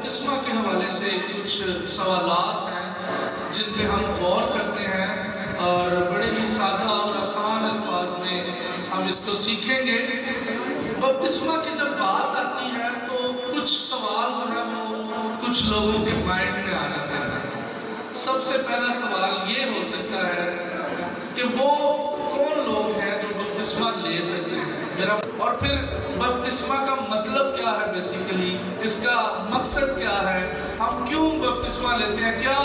بپتسمہ کے حوالے سے کچھ سوالات ہیں جن پہ ہم غور کرتے ہیں اور بڑے ہی سادہ اور آسان الفاظ میں ہم اس کو سیکھیں گے۔ بپتسمہ کی جب بات آتی ہے تو کچھ سوال جو ہے وہ کچھ لوگوں کے مائنڈ میں آ جاتے ہیں۔ سب سے پہلا سوال یہ ہو سکتا ہے کہ وہ کون لوگ ہیں جو بپتسمہ لے سکتے ہیں، اور پھر بپتسمہ کا مطلب کیا ہے، بیسیکلی اس کا مقصد کیا ہے، ہم کیوں بپتسمہ لیتے ہیں، کیا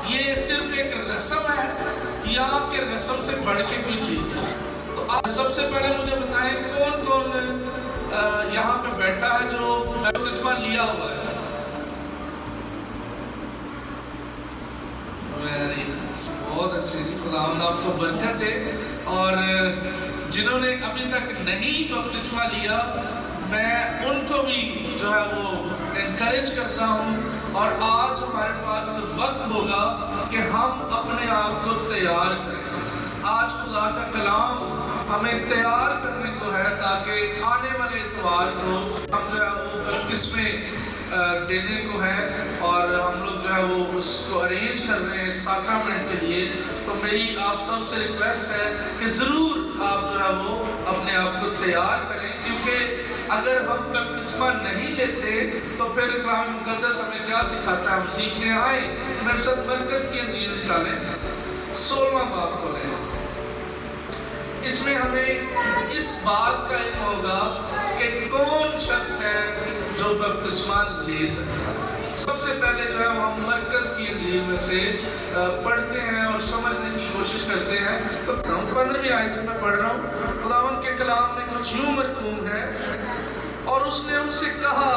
یہ صرف ایک رسم ہے یا کہ رسم سے بڑھ کے کوئی چیز ہے۔ تو آپ سب سے پہلے مجھے بتائیں کون کون یہاں پہ بیٹھا ہے جو بپتسمہ لیا ہوا ہے۔ بہت اچھی جی، خداوند آپ کو برکت دے۔ اور جنہوں نے ابھی تک نہیں بپتسمہ لیا، میں ان کو بھی جو ہے وہ انکریج کرتا ہوں، اور آج ہمارے پاس وقت ہوگا کہ ہم اپنے آپ کو تیار کریں۔ آج خدا کا کلام ہمیں تیار کرنے کو ہے تاکہ آنے والے اتوار کو ہم جو ہے وہ بپتسمے دینے کو ہے، اور ہم لوگ جو ہے وہ اس کو ارینج کر رہے ہیں ساکرامنٹ کے لیے۔ تو میری آپ سب سے ریکویسٹ ہے کہ ضرور آپ جو ہے وہ اپنے آپ کو تیار کریں، کیونکہ اگر ہم بپتسمہ نہیں لیتے تو پھر کلام مقدس ہمیں کیا سکھاتا ہے، ہم سیکھنے آئیں۔ میرے ساتھ مرکز کی انجیل نکالیں، 16واں باب کھولیں۔ اس میں ہمیں اس بات کا علم ہوگا کہ کون شخص ہے جو بپتسمہ لے سکتا ہے۔ سب سے پہلے جو ہے ہم مرکز کی انجیل میں سے پڑھتے ہیں اور سمجھنے کی کوشش کرتے ہیں۔ تو 15ویں آیت سے میں پڑھ رہا ہوں۔ خداوند کے کلام میں کچھ یوں مرقوم ہے، اور اس نے ان سے کہا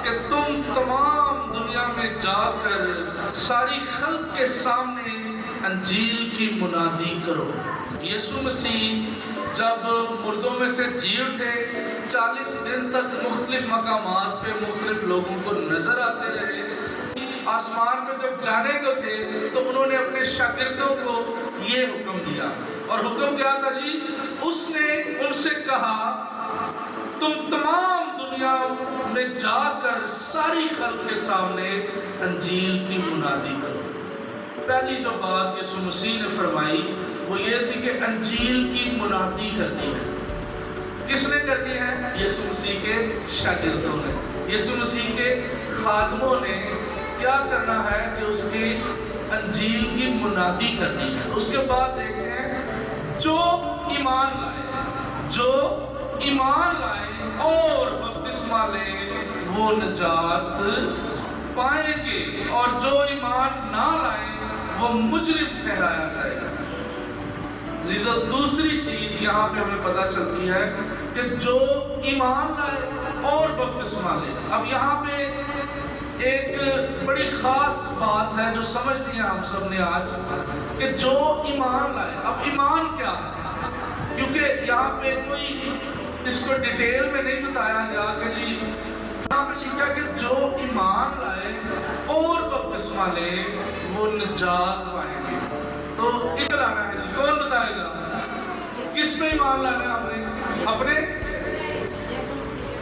کہ تم تمام دنیا میں جا کر ساری خلق کے سامنے انجیل کی منادی کرو۔ یسوع مسیح جب مردوں میں سے جی اٹھے، 40 دن تک مختلف مقامات پہ مختلف لوگوں کو نظر آتے رہے۔ آسمان میں جب جانے کو تھے تو انہوں نے اپنے شاگردوں کو یہ حکم دیا، اور حکم کیا تھا جی؟ اس نے ان سے کہا تم تمام دنیا میں جا کر ساری خلق کے سامنے انجیل کی منادی کرو۔ پہلی جو بات یسوع مسیح نے فرمائی وہ یہ تھی کہ انجیل کی منادی کرنی ہے۔ کس نے کرنی ہے؟ یسوع مسیح کے شاگردوں نے، یسوع مسیح کے خادموں نے کیا کرنا ہے کہ اس کی انجیل کی منادی کرنی ہے۔ اس کے بعد دیکھتے ہیں جو ایمان لائے اور بپتسمہ لے وہ نجات پائیں گے، اور جو ایمان نہ لائے وہ مجرم ٹھہرایا جائے گا۔ عزیزو، دوسری چیز یہاں پہ ہمیں پتہ چلتی ہے کہ جو ایمان لائے اور بپتسمہ لے۔ اب یہاں پہ ایک بڑی خاص بات ہے جو سمجھنی ہے ہم سب نے آج، کہ جو ایمان لائے۔ اب ایمان کیا ہے؟ کیونکہ یہاں پہ کوئی اس کو ڈیٹیل میں نہیں بتایا گیا کہ جی یہاں پہ لکھا کہ جو ایمان لائے اور بپتسمہ لے وہ نجات پائیں گے۔ تو اس سے لانا ہے جی، کون بتائے گا کس پہ ایمان لانا ہے؟ اپنے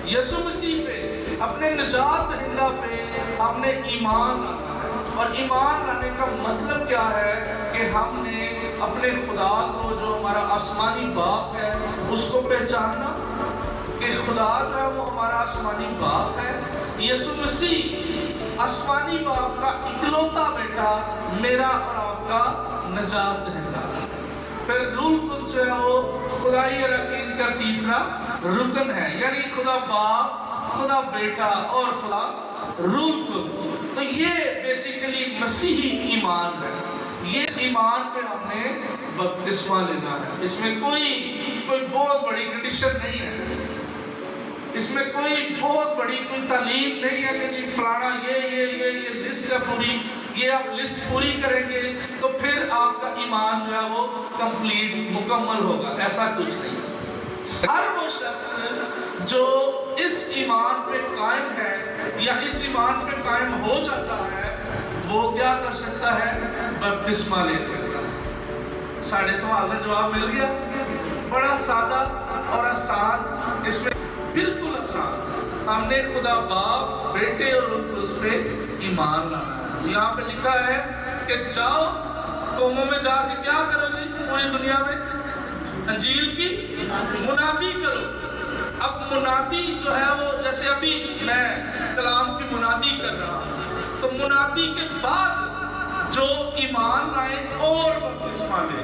یسوع مسیح پہ، اپنے نجات دہندہ پہ ہم نے ایمان لانا ہے۔ اور ایمان لانے کا مطلب کیا ہے کہ ہم نے اپنے خدا کو جو ہمارا آسمانی باپ ہے اس کو پہچاننا کہ خدا جو ہے وہ ہمارا آسمانی باپ ہے۔ یسوع مسیح آسمانی باپ کا اکلوتا بیٹا، میرا اور آپ کا نجات دہندہ۔ پھر روح القدس جو ہے وہ خدائی یقین کا تیسرا رکن ہے، یعنی خدا باپ، خدا بیٹا اور خدا روح القدس۔ تو یہ بیسیکلی مسیحی ایمان ہے۔ یہ ایمان پہ ہم نے بپتسمہ لینا ہے۔ اس میں کوئی بہت بڑی کنڈیشن نہیں ہے، اس میں کوئی بہت بڑی کوئی تعلیم نہیں ہے کہ جی فلانا یہ لسٹ ہے پوری، یہ آپ لسٹ پوری کریں گے تو پھر آپ کا ایمان جو ہے وہ کمپلیٹ مکمل ہوگا، ایسا کچھ نہیں۔ ہر وہ شخص جو اس ایمان پہ قائم ہے یا اس ایمان پہ قائم ہو جاتا ہے وہ کیا کر سکتا ہے؟ بپتسمہ لے سکتا ہے۔ ساڑھے سوال کا جواب مل گیا، بڑا سادہ اور آسان، اس میں بالکل آسان۔ ہم نے خدا باپ بیٹے اور اس پہ ایمان لانا ہے۔ یہاں پہ لکھا ہے کہ جاؤ قوموں میں جا کے کیا کرو جی، پوری دنیا میں انجیل کی منادی کرو۔ اب منادی جو ہے وہ جیسے ابھی میں کلام کی منادی کر رہا ہوں، تو منادی کے بعد جو ایمان لائے اور بپتسمہ لے،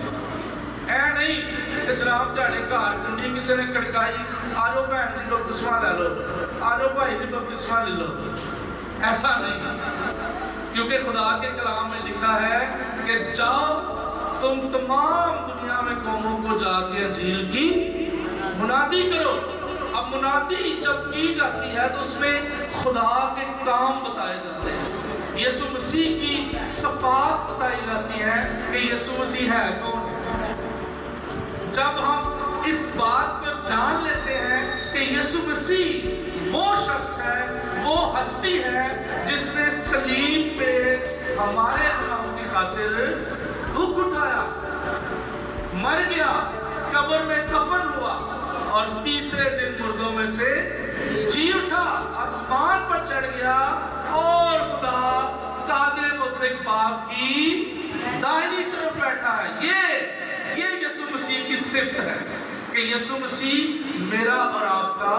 اے نہیں کہ جناب تہاڈے گھر کنڈی کسی نے کھڑکائی، آ جاؤ بہن جی بپتسمہ لے لو، آ جاؤ بھائی جی بپتسمہ لے لو، ایسا نہیں، کیونکہ خدا کے کلام میں لکھا ہے کہ جاؤ تم تمام دنیا میں قوموں کو جا کے انجیل کی منادی کرو۔ اب منادی جب کی جاتی ہے تو اس میں خدا کے کام بتائے جاتے ہیں، یسوع مسیح کی صفات بتائی جاتی ہیں کہ یسوع مسیح ہے کون۔ جب ہم اس بات کو جان لیتے ہیں کہ یسوع مسیح وہ شخص ہے، وہ ہستی ہے جس نے صلیب پہ ہمارے گناہوں کی خاطر دکھ اٹھایا، مر گیا، قبر میں دفن ہوا اور تیسرے دن مردوں میں سے جی اٹھا، آسمان پر چڑھ گیا اور خدا قادر مطلق باپ کی دائنی طرف بیٹھا ہے۔ یہ یسوع مسیح کی صفت ہے کہ یسوع مسیح میرا اور آپ کا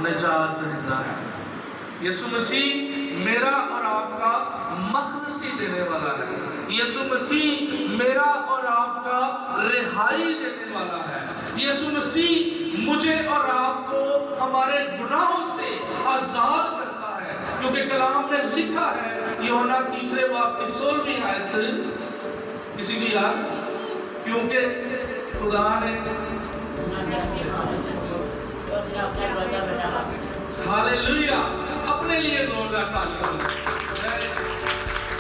نجات دہندہ ہے، یسوع مسیح میرا اور آپ کا مخلصی دینے والا ہے، یسوع مسیح میرا اور آپ کا رہائی دینے والا ہے، یسوع مسیح مجھے اور آپ کو ہمارے گناہوں سے آزاد کرتا ہے، کیونکہ کلام میں لکھا ہے یوحنا 3 باب کی 16ویں آیت، کسی کی یاد؟ کیونکہ خدا نے ہاللویا اپنے لیے زوردار تالیاں،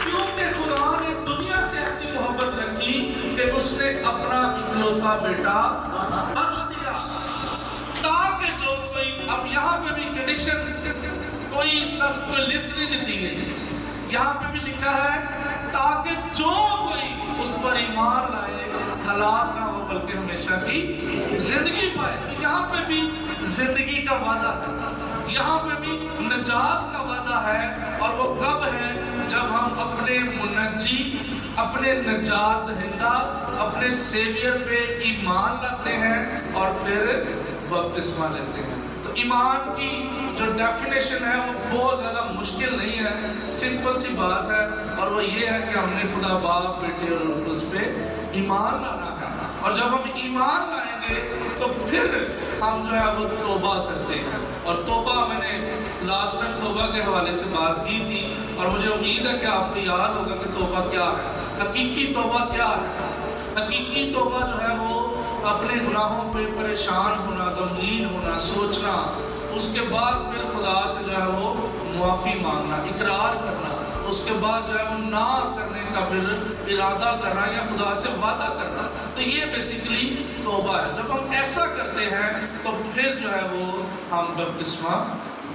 کیونکہ خدا نے دنیا سے ایسی محبت رکھی کہ اس نے اپنا اکلوتا بیٹا بخش دیا، تاکہ جو کوئی، اب یہاں پہ بھی کنڈیشن کوئی سخت کوئی لسٹ نہیں دی گئی، یہاں پہ بھی لکھا ہے تاکہ جو کوئی اس پر ایمان لائے ہلاک نہ ہو بلکہ ہمیشہ کی زندگی پائے۔ تو یہاں پہ بھی زندگی کا وعدہ ہے، یہاں پہ بھی نجات کا وعدہ ہے، اور وہ کب ہے؟ جب ہم اپنے منجی، اپنے نجات دہندہ، اپنے سیویئر پہ ایمان لاتے ہیں اور پھر بپتسمہ لیتے ہیں۔ تو ایمان کی جو ڈیفینیشن ہے وہ بہت زیادہ مشکل نہیں ہے، سمپل سی بات ہے، اور وہ یہ ہے کہ ہم نے خدا باپ بیٹے اور اس پہ ایمان لانا ہے، اور جب ہم ایمان لائیں گے تو پھر ہم جو ہے وہ توبہ کرتے ہیں، اور توبہ میں نے لاسٹ ٹائم توبہ کے حوالے سے بات کی تھی، اور مجھے امید ہے کہ آپ کو یاد ہوگا کہ توبہ کیا ہے، حقیقی توبہ کیا ہے۔ حقیقی توبہ جو ہے وہ اپنے گناہوں پہ پریشان ہونا، غمگین ہونا، سوچنا، اس کے بعد پھر خدا سے جو ہے وہ معافی مانگنا، اقرار کرنا، اس کے بعد جو ہے وہ نہ کرنے کا پھر ارادہ کرنا یا خدا سے وعدہ کرنا۔ تو یہ بیسیکلی توبہ ہے۔ جب ہم ایسا کرتے ہیں تو پھر جو ہے وہ ہم بپتسمہ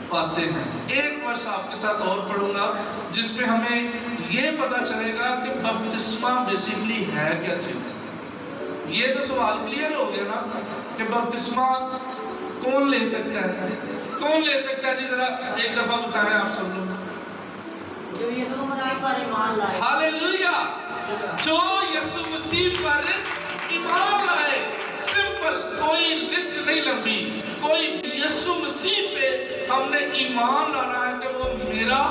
پاتے ہیں۔ ایک ورس آپ کے ساتھ اور پڑھوں گا جس میں ہمیں یہ پتہ چلے گا کہ بپتسمہ بیسیکلی ہے کیا چیز۔ یہ تو سوال کلیئر ہو گیا نا کہ بپتسمہ کون لے سکتا ہے؟ کون لے سکتا ہے؟ جی ذرا ایک دفعہ بتائیں آپ سب لوگ۔ جو یسوع مسیح پر ایمان لائے۔ ہاللویا، جو یسوع مسیح پر ایمان لائے۔ سمپل، کوئی لسٹ نہیں لمبی، کوئی یسوع مسیح پہ ہم نے ایمان لانا ہے کہ وہ میرا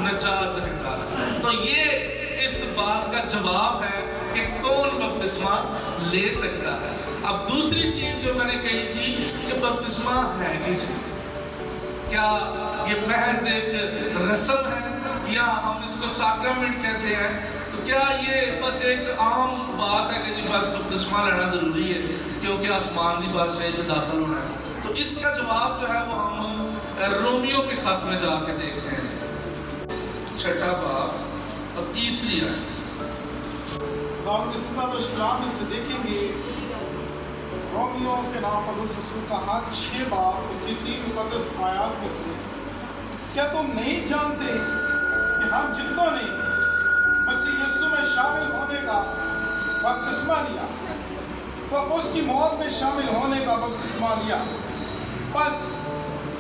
نجات دہندہ ہے۔ تو یہ اس بات کا جواب ہے کہ کون بپتسمہ لے سکتا ہے۔ اب دوسری چیز جو میں نے کہی تھی کہ بپتسمہ ہے کی چیز، کیا یہ محض ایک رسم ہے یا ہم اس کو ساکرامنٹ کہتے ہیں؟ تو کیا یہ بس ایک عام بات ہے کہ جی بس بپتسمہ لینا ضروری ہے کیونکہ آسمان کی بادشاہی میں داخل ہونا ہے؟ تو اس کا جواب جو ہے وہ ہم رومیو کے خط میں جا کے دیکھتے ہیں، 6 باب اور 30 آیت۔ ہم اس کلام میں سے دیکھیں گے رومیو کے نام پر رسول کا خط 6 باب اس کی 3 مقدس آیات میں سے، کیا تم نہیں جانتے کہ ہم جتنوں نے مسیح یسوع میں شامل ہونے کا بپتسمہ لیا تو اس کی موت میں شامل ہونے کا بپتسمہ لیا، بس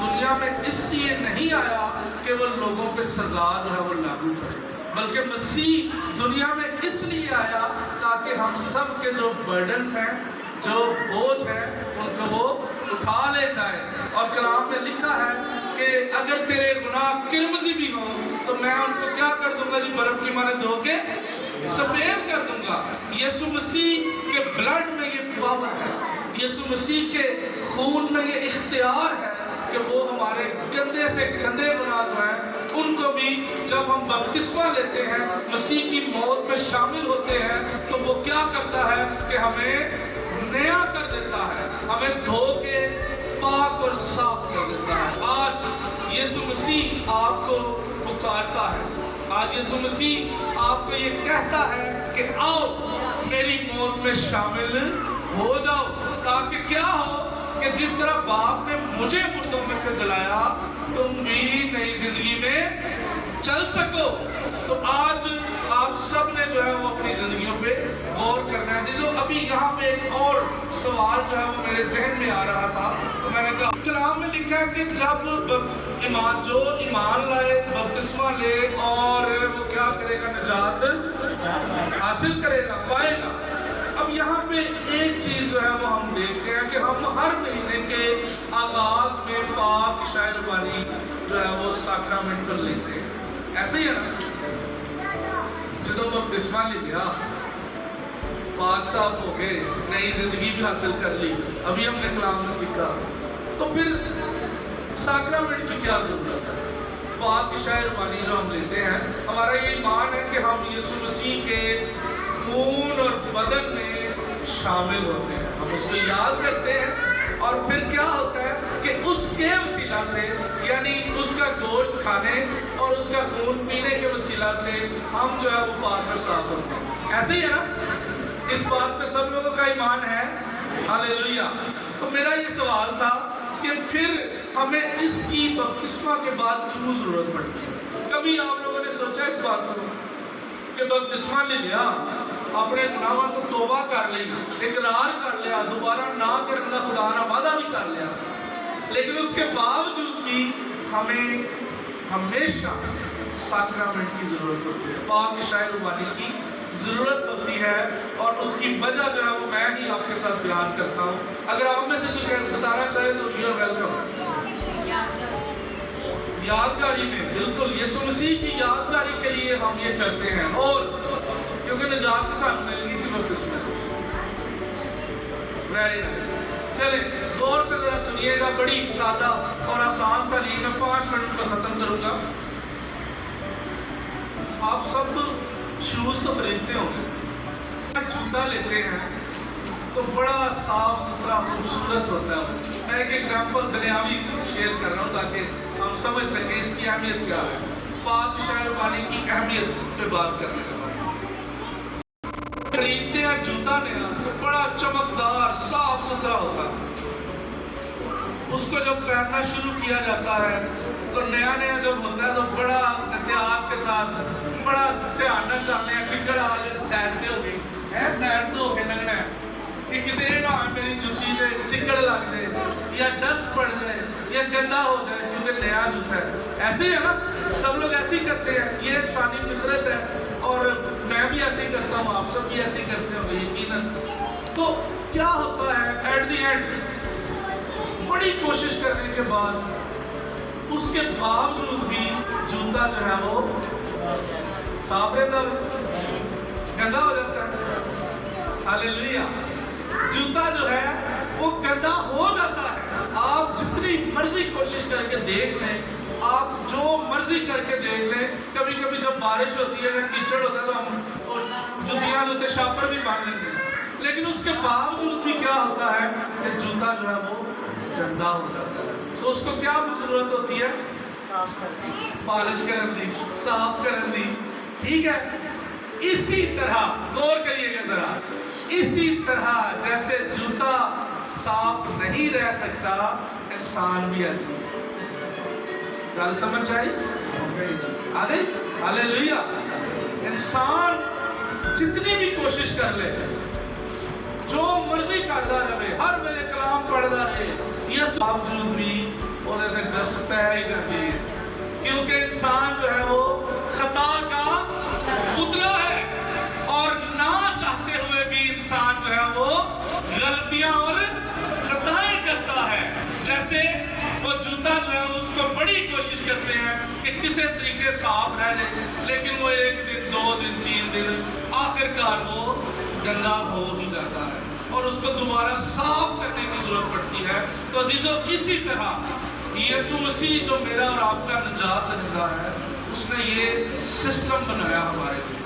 دنیا میں اس لیے نہیں آیا کہ وہ لوگوں پہ سزا جو ہے وہ لاگو کرے، بلکہ مسیح دنیا میں اس لیے آیا تاکہ ہم سب کے جو برڈنز ہیں، جو بوجھ ہے، ان کو وہ اٹھا لے جائے۔ اور کلام میں لکھا ہے کہ اگر تیرے گناہ کرمزی بھی ہوں تو میں ان کو کیا کر دوں گا جی؟ برف کی مانند دھو کے سفید کر دوں گا۔ یسوع مسیح کے بلڈ میں یہ پاور ہے، یسوع مسیح کے خون میں یہ اختیار ہے کہ وہ ہمارے گندے سے گندے گناہ جو ہیں ان کو بھی جب ہم بپتسمہ لیتے ہیں، مسیح کی موت میں شامل ہوتے ہیں، تو وہ کیا کرتا ہے کہ ہمیں نیا کر دیتا ہے، ہمیں دھو کے پاک اور صاف کر دیتا ہے۔ آج یسوع مسیح آپ کو پکارتا ہے، آج یسوع مسیح آپ کو یہ کہتا ہے کہ آؤ میری موت میں شامل ہو جاؤ، تاکہ کیا ہو کہ جس طرح باپ نے مجھے مردوں میں سے جلایا تم بھی نئی زندگی میں چل سکو۔ تو آج آپ سب نے جو ہے وہ اپنی زندگیوں پہ غور کرنا ہے۔ عزیزو، ابھی یہاں پہ ایک اور سوال جو ہے وہ میرے ذہن میں آ رہا تھا، تو میں نے کہا کلام میں لکھا ہے کہ جب جو ایمان لائے، بپتسمہ لے، اور وہ کیا کرے گا؟ نجات حاصل کرے گا، پائے گا۔ اب یہاں پہ ایک چیز جو ہے وہ ہم دیکھتے ہیں کہ ہم ہر مہینے کے آغاز میں پاک عشاء ربانی جو ہے وہ ساکرامنٹل لیتے ہیں، ایسے ہی ہے نا؟ جدو بپتسمہ لے لیا، پاک صاف ہو گئے، نئی زندگی بھی حاصل کر لی، ابھی ہم نے کلام میں سیکھا، تو پھر ساکرامنٹ کی کیا ضرورت ہے؟ پاک عشاء ربانی جو ہم لیتے ہیں، ہمارا یہ ایمان ہے کہ ہم یسوع مسیح کے خون اور بدن میں شامل ہوتے ہیں، ہم اس کو یاد کرتے ہیں، اور پھر کیا ہوتا ہے کہ اس کے وسیلہ سے، یعنی اس کا گوشت کھانے اور اس کا خون پینے کے وسیلہ سے ہم جو ہے وہ پاک اور صاف ہوتے ہیں۔ ایسے ہی ہے نا؟ اس بات پہ سب لوگوں کا ایمان ہے، ہاللیلویہ۔ تو میرا یہ سوال تھا کہ پھر ہمیں اس کی بپتسمہ کے بعد کیوں ضرورت پڑتی ہے؟ کبھی آپ لوگوں نے سوچا اس بات کو کہ بپتسمہ لے لیا، اپنے گناہوں کو توبہ کر لی، اقرار کر لیا، دوبارہ نہ کرنے کا خدا نہ وعدہ بھی کر لیا، لیکن اس کے باوجود بھی ہمیں ہمیشہ ساکرامنٹ کی ضرورت ہوتی ہے، پاک عشاء ربانی کی ضرورت ہوتی ہے، اور اس کی وجہ جو ہے وہ میں ہی آپ کے ساتھ بیان کرتا ہوں۔ اگر آپ میں سے کوئی بتانا چاہے تو یو آر ویلکم۔ یادگاری میں، بالکل یسوع مسیح کی یادگاری کے لیے ہم یہ کرتے ہیں، اور کیونکہ نجات کے ساتھ ملنی سی بپتسمہ ہے۔ Very nice. چلیں غور سے ذرا سنیے گا، بڑی سادہ اور آسان تعلیم ہے، 5 منٹ کو ختم کروں گا۔ آپ سب تو شوز تو خریدتے ہوں گے، جوتا لیتے ہیں تو بڑا صاف ستھرا خوبصورت ہوتا ہے۔ میں ایک ایگزامپل دنیاوی شیئر کر رہا ہوں تاکہ ہم سمجھ سکیں اس کی اہمیت کیا ہے۔ پاک عشاء ربانی کی اہمیت پہ بات کرنے کا خریدتے ہیں جوتا نیا تو بڑا چمکدار صاف ستھرا ہوتا ہے، اس کو جب پہننا شروع کیا جاتا ہے تو نیا نیا جب ہوتا ہے تو بڑا احتیاط کے ساتھ، بڑا دھیان نہ چلنے ہیں، چکڑ آ جائے سائڈ پہ ہو گئی ہے، سائڈ تو ہو کے لگنا ہے کہ کتنے نہ میری جوتی پہ چکڑ لگ جائے یا ڈسٹ پڑ جائے یا گندا ہو جائے، کیونکہ نیا جوتا ہے۔ ایسے ہی ہے نا، سب لوگ ایسے ہی کرتے ہیں، یہ انسانی فطرت ہے، اور میں بھی ایسے ہی کرتا ہوں، آپ سب بھی ایسے ہی کرتے ہوں گے یقیناً۔ تو کیا ہوتا ہے ایٹ دی اینڈ، بڑی کوشش کرنے کے بعد اس کے باوجود بھی جوتا جو ہے وہ صاف رہتا ہے، گندا ہو جاتا ہے۔ ہاللیلویہ۔ جوتا جو ہے وہ گندا ہو جاتا ہے، آپ جتنی مرضی کوشش کر کے دیکھ لیں، آپ جو مرضی کر کے دیکھ لیں، کبھی کبھی جب بارش ہوتی ہے یا کیچڑ ہوتا ہے تو ہم جوتیاں ہوتے شاپر بھی باندھ لیتے ہیں، لیکن اس کے باوجود بھی کیا ہوتا ہے کہ جوتا جو ہے وہ گندا ہو جاتا ہے۔ تو اس کو کیا ضرورت ہوتی ہے؟ پالش کرن دی، صاف کرن دی، ٹھیک ہے۔ اسی طرح غور کریے گا ذرا، اسی طرح جیسے جوتا صاف نہیں رہ سکتا، انسان بھی ایسے گل سمجھ آئی؟ آگے ہاللیلویہ۔ انسان جتنی بھی کوشش کر لے، جو مرضی کرتا رہے، ہر ویلے کلام پڑھتا رہے، یہ باوجود بھی بولے تھے ڈسٹ پہ ہی جاتی ہے، کیونکہ انسان جو ہے وہ خطا کا پتلا ہے، اور نہ چاہتے ہوئے بھی انسان جو ہے وہ غلطیاں اور خطائیں کرتا ہے۔ جیسے وہ جوتا جو ہے اس کو بڑی کوشش کرتے ہیں کہ کسی طریقے صاف رہ لے، لیکن وہ 1 دن 2 دن 3 دن آخر کار وہ گندا ہو ہی جاتا ہے اور اس کو دوبارہ صاف کرنے کی ضرورت پڑتی ہے۔ تو عزیزو، اسی طرح یسوع مسیح جو میرا اور آپ کا نجات دہندہ ہے، اس نے یہ سسٹم بنایا ہمارے لیے،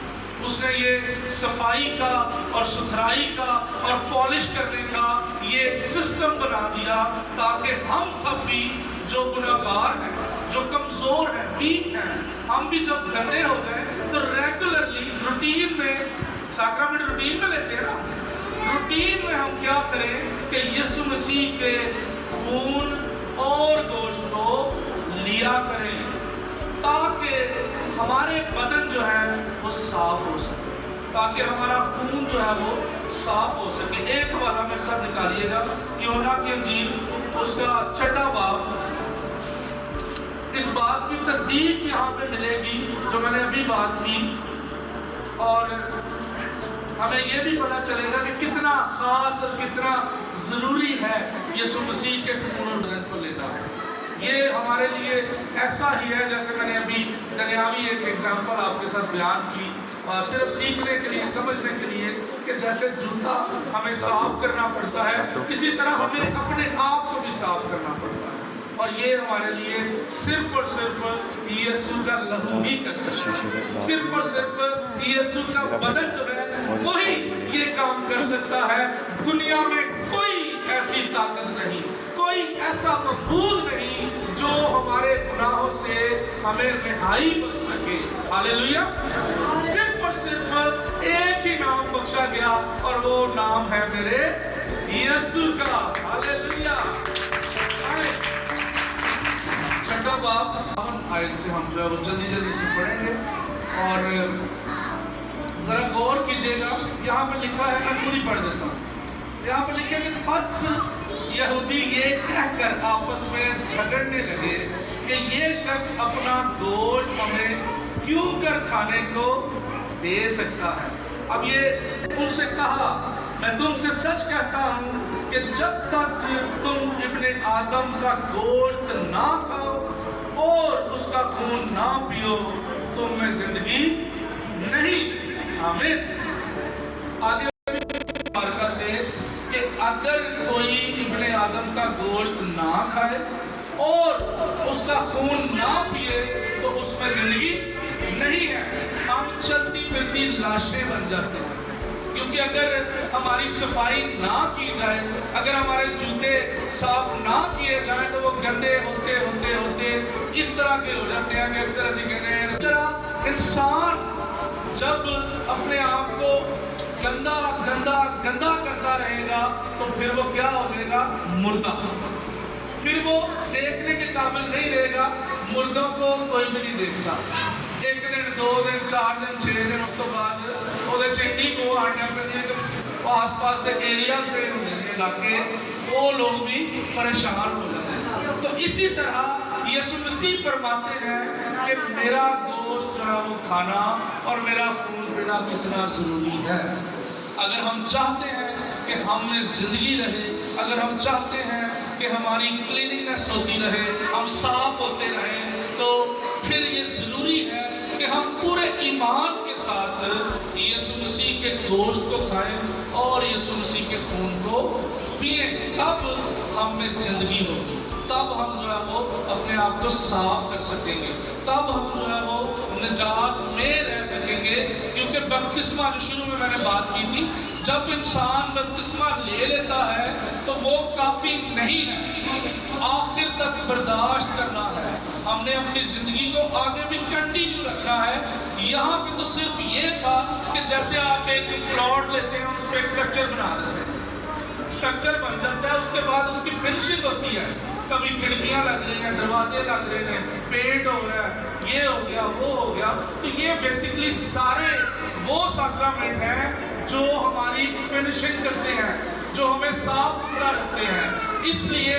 اس نے یہ صفائی کا اور ستھرائی کا اور پالش کرنے کا یہ سسٹم بنا دیا تاکہ ہم سب بھی جو گناہگار ہیں، جو کمزور ہیں، ویک ہیں، ہم بھی جب گندے ہو جائیں تو ریگولرلی روٹین میں، ساکرامنٹ روٹین میں لیتے ہیں نا، روٹین میں ہم کیا کریں کہ یسوع مسیح کے خون اور گوشت کو لیا کریں تاکہ ہمارے بدن جو ہے وہ صاف ہو سکے، تاکہ ہمارا خون جو ہے وہ صاف ہو سکے۔ ایک حوالہ میرے ساتھ نکالیے گا، یوحنا کی انجیل اس کا 6واں باب۔ اس بات کی تصدیق یہاں پہ ملے گی جو میں نے ابھی بات کی، اور ہمیں یہ بھی پتہ چلے گا کہ کتنا خاص اور کتنا ضروری ہے یسوع مسیح کے خون اور بدن کو لینا۔ یہ ہمارے لیے ایسا ہی ہے جیسے میں نے ابھی دنیاوی ایک ایگزامپل آپ کے ساتھ بیان کی، صرف سیکھنے کے لیے، سمجھنے کے لیے کہ جیسے جوتا ہمیں صاف کرنا پڑتا ہے، اسی طرح ہمیں اپنے آپ کو بھی صاف کرنا پڑتا ہے، اور یہ ہمارے لیے صرف اور صرف یسوع کا لہو ہی کر سکتا ہے۔ صرف اور صرف یسوع کا بدن جو ہے وہی یہ کام کر سکتا ہے۔ دنیا میں کوئی ایسی طاقت نہیں، کوئی ایسا معبود نہیں جو ہمارے گناہوں سے ہمیں رہائی بخش سکے۔ ہاللیلویہ۔ صرف اور صرف ایک ہی نام بخشا گیا اور وہ نام ہے میرے یسوع کا۔ ہاللیلویہ۔ 6واں باب آیت سے ہم جو ہے وہ جلدی سے پڑھیں گے، اور ذرا غور کیجئے گا، یہاں پہ لکھا ہے، میں پوری پڑھ دیتا ہوں۔ یہاں پہ لکھا ہے کہ پس یہودی یہ کہہ کر آپس میں جھگڑنے لگے کہ یہ شخص اپنا گوشت ہمیں کیوں کر کھانے کو دے سکتا ہے۔ اب یہ ان سے کہا، میں تم سے سچ کہتا ہوں کہ جب تک تم ابن آدم کا گوشت نہ کھاؤ اور اس کا خون نہ پیو تم میں زندگی نہیں۔ آمین۔ آگے بارکہ سے کہ اگر کوئی ابن آدم کا گوشت نہ کھائے اور اس کا خون نہ پیے تو اس میں زندگی نہیں ہے۔ ہم چلتی پھرتی لاشیں بن جاتے ہیں، کیونکہ اگر ہماری صفائی نہ کی جائے، اگر ہمارے جوتے صاف نہ کیے جائیں تو وہ گندے ہوتے ہوتے ہوتے اس طرح کے ہو جاتے ہیں کہ اکثر ایسے کہتے ہیں۔ طرح انسان جب اپنے آپ کو گندا کرتا رہے گا تو پھر وہ کیا ہو جائے گا؟ مردہ۔ پھر وہ دیکھنے کے قابل نہیں رہے گا، مردوں کو کوئی بھی نہیں دیکھتا۔ 1 دن 2 دن 4 دن 6 دن اس تو بعد وہ چینی کو آنے پر آس پاس کے ایریا سے علاقے وہ لوگ بھی پریشان ہو جاتے ہیں۔ تو اسی طرح یسوع مسیح فرماتے ہیں کہ میرا گوشت جو ہے وہ کھانا اور میرا خون پینا کتنا ضروری ہے۔ اگر ہم چاہتے ہیں کہ ہم میں زندگی رہے، اگر ہم چاہتے ہیں کہ ہماری کلیننگنس ہوتی رہے، ہم صاف ہوتے رہیں، تو پھر یہ ضروری ہے کہ ہم پورے ایمان کے ساتھ یسوع مسیح کے گوشت کو کھائیں اور یسوع مسیح کے خون کو پئیں، تب ہم میں زندگی ہوگی، تب ہم جو ہے وہ اپنے آپ کو صاف کر سکیں گے، تب ہم جو ہے وہ نجات میں رہ سکیں گے۔ کیونکہ بپتسمہ جو شروع میں نے بات کی تھی، جب انسان بپتسمہ لے لیتا ہے تو وہ کافی نہیں ہے، آخر تک برداشت کرنا ہے، ہم نے اپنی زندگی کو آگے بھی کنٹینیو رکھنا ہے۔ یہاں پہ تو صرف یہ تھا کہ جیسے آپ ایک پلاٹ لیتے ہیں، اس پہ ایک سٹرکچر بنا دیتے ہیں، سٹرکچر بن جاتا ہے، اس کے بعد اس کی فنشنگ ہوتی ہے، کبھی کھڑکیاں لگ رہی ہیں، دروازے لگ رہے ہیں، پینٹ ہو رہا ہے، یہ ہو گیا وہ ہو گیا۔ تو یہ بیسیکلی سارے وہ ساکرامنٹ ہیں جو ہماری فنشنگ کرتے ہیں، جو ہمیں صاف ستھرا رکھتے ہیں۔ اس لیے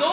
2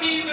3